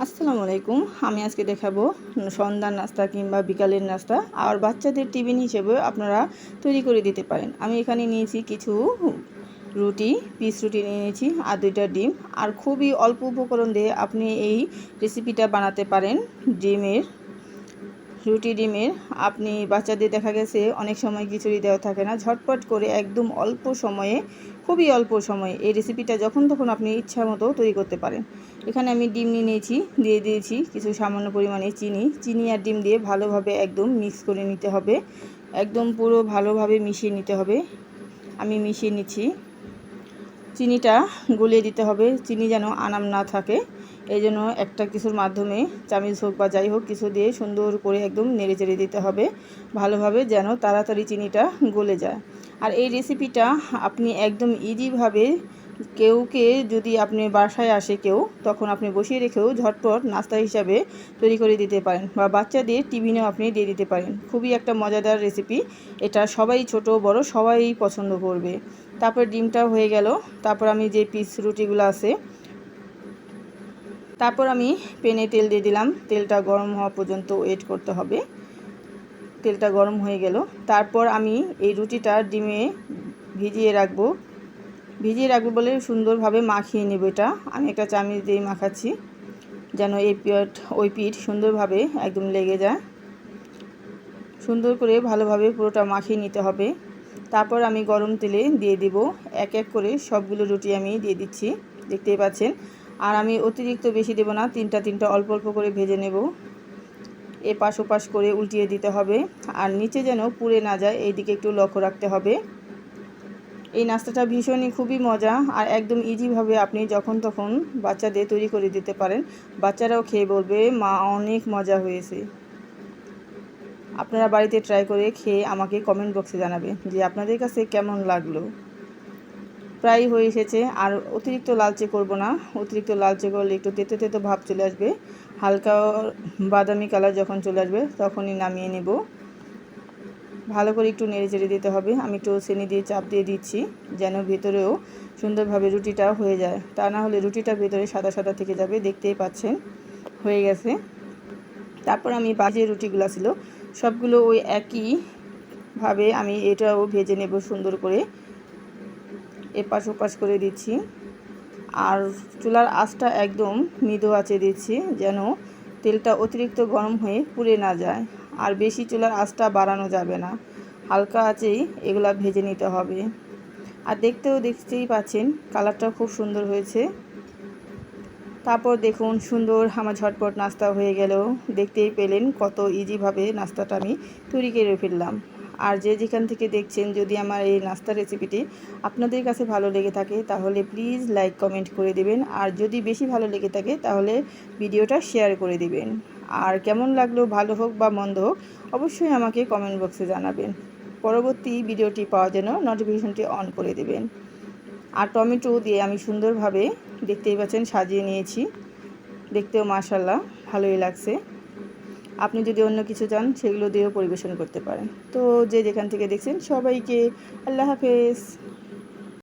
আসসালামু আলাইকুম। আমি আজকে দেখাবো সন্ধ্যার নাস্তা কিংবা বিকালের নাস্তা আর বাচ্চাদের টিফিন হিসেবে আপনারা তৈরি করে দিতে পারেন। আমি এখানে নিয়েছি কিছু রুটি, পিস রুটি নিয়েছি আর 2টা ডিম। আর খুবই অল্প উপকরণ দিয়ে আপনি এই রেসিপিটা বানাতে পারেন। ডিমের আপনি বাচ্চাদের দেখা গেছে অনেক সময় খিচুড়ি দেওয়া থাকে না, ঝটপট করে একদম অল্প সময়ে, খুবই অল্প সময়ে এই রেসিপিটা যখন তখন আপনি ইচ্ছা মতো তৈরি করতে পারেন। এখানে আমি ডিম নিয়ে নিয়েছি, দিয়ে দিয়েছি কিছু সামান্য পরিমাণে চিনি আর ডিম দিয়ে ভালোভাবে একদম মিক্স করে নিতে হবে, একদম পুরো ভালোভাবে মিশিয়ে নিতে হবে। আমি মিশিয়ে নিচ্ছি। চিনিটা গলিয়ে দিতে হবে, চিনি যেন আনাম না থাকে। এই জন্য একটা কিছুর মাধ্যমে চামিচ হোক বা যাই হোক কিছু দিয়ে সুন্দর করে একদম নেড়ে চেড়ে দিতে হবে ভালোভাবে, যেন তাড়াতাড়ি চিনিটা গলে যায়। আর এই রেসিপিটা আপনি একদম ইজিভাবে কেউকে যদি আপনি বাসায় আসে কেউ, তখন আপনি বসিয়ে রেখেও ঝটপট নাস্তা হিসাবে তৈরি করে দিতে পারেন বা বাচ্চাদের টিফিনেও আপনি দিয়ে দিতে পারেন। খুবই একটা মজাদার রেসিপি, এটা সবাই ছোট বড় সবাই পছন্দ করবে। তারপর ডিমটা হয়ে গেল। তারপর আমি যে পিস রুটিগুলো আছে, তারপর আমি প্যানে তেল দিয়ে দিলাম। তেলটা গরম হওয়া পর্যন্ত ওয়েট করতে হবে। তেলটা গরম হয়ে গেল। তারপর আমি এই রুটিটা ডিমে ভিজিয়ে রাখবো বলে সুন্দরভাবে মাখিয়ে নেব। এটা আমি একটা চামচ দিয়ে মাখাচ্ছি যেন ওই পিঠ সুন্দরভাবে একদম লেগে যায়। সুন্দর করে ভালোভাবে পুরোটা মাখিয়ে নিতে হবে। তারপর আমি গরম তেলে দিয়ে দিব এক এক করে সবগুলো রুটি আমি দিয়ে দিচ্ছি, দেখতেই পাচ্ছেন। আর আমি অতিরিক্ত বেশি দেব না, তিনটা অল্প অল্প করে ভেজে নেব। এপাশ ওপাশ করে উল্টিয়ে দিতে হবে আর নিচে যেন পুড়ে না যায়, এই দিকে একটু লক্ষ্য রাখতে হবে। এই নাস্তাটা ভীষণই খুবই মজা আর একদম ইজিভাবে আপনি যখন তখন বাচ্চাদের তৈরি করে দিতে পারেন। বাচ্চারাও খেয়ে বলবে মা অনেক মজা হয়েছে। আপনারা বাড়িতে ট্রাই করে খেয়ে আমাকে কমেন্ট বক্সে জানাবেন যে আপনাদের কাছে কেমন লাগলো। প্রায় হয়ে এসেছে, আর অতিরিক্ত লালচে করব না। অতিরিক্ত লালচে করলে একটু তেতো তেতো ভাব চলে আসবে। হালকা বাদামি কালার যখন চলে আসবে তখনই নামিয়ে নেব। ভালো করে একটু নেড়ে চেড়ে দিতে হবে। আমি একটু চিনি দিয়ে চাপ দিয়ে দিচ্ছি যেন ভেতরেও সুন্দরভাবে রুটিটা হয়ে যায়, তা না হলে রুটিটা ভেতরে সাদা সাদা থেকে যাবে। দেখতেই পাচ্ছেন হয়ে গেছে। তারপর আমি বাজে রুটিগুলো ছিল সবগুলো ওই একইভাবে আমি এটাও ভেজে নেব সুন্দর করে, এপাশ ওপাশ করে দিচ্ছি। আর চুলার আঁচটা একদম মৃদু আঁচে দিচ্ছি যেন তেলটা অতিরিক্ত গরম হয়ে পুড়ে না যায়। আর বেশি চুলার আঁচটা বাড়ানো যাবে না, হালকা আঁচেই এগুলা ভেজে নিতে হবে। আর দেখতেই পাচ্ছেন কালারটা খুব সুন্দর হয়েছে। তারপর দেখুন সুন্দর আমার ঝটপট নাস্তা হয়ে গেল। দেখতেই পেলেন কত ইজিভাবে নাস্তাটা আমি তৈরি করে ফেললাম। আর যে যেখান থেকে দেখছেন, যদি আমার এই নাস্তা রেসিপিটি আপনাদের কাছে ভালো লেগে থাকে তাহলে প্লিজ লাইক কমেন্ট করে দেবেন। আর যদি বেশি ভালো লেগে থাকে তাহলে ভিডিওটা শেয়ার করে দিবেন। আর কেমন লাগলো, ভালো হোক বা মন্দ হোক, অবশ্যই আমাকে কমেন্ট বক্সে জানাবেন। পরবর্তী ভিডিওটি পাওয়ার জন্য নোটিফিকেশনটি অন করে দেবেন। আর টমেটো দিয়ে আমি সুন্দরভাবে দেখতেই পাচ্ছেন সাজিয়ে নিয়েছি, দেখতেও মাশাআল্লাহ ভালোই লাগছে। আপনি যদি অন্য কিছু চান সেগুলো দিয়েও পরিবেশন করতে পারেন। তো যে যেখান থেকে দেখছেন সবাইকে আল্লাহ হাফেজ।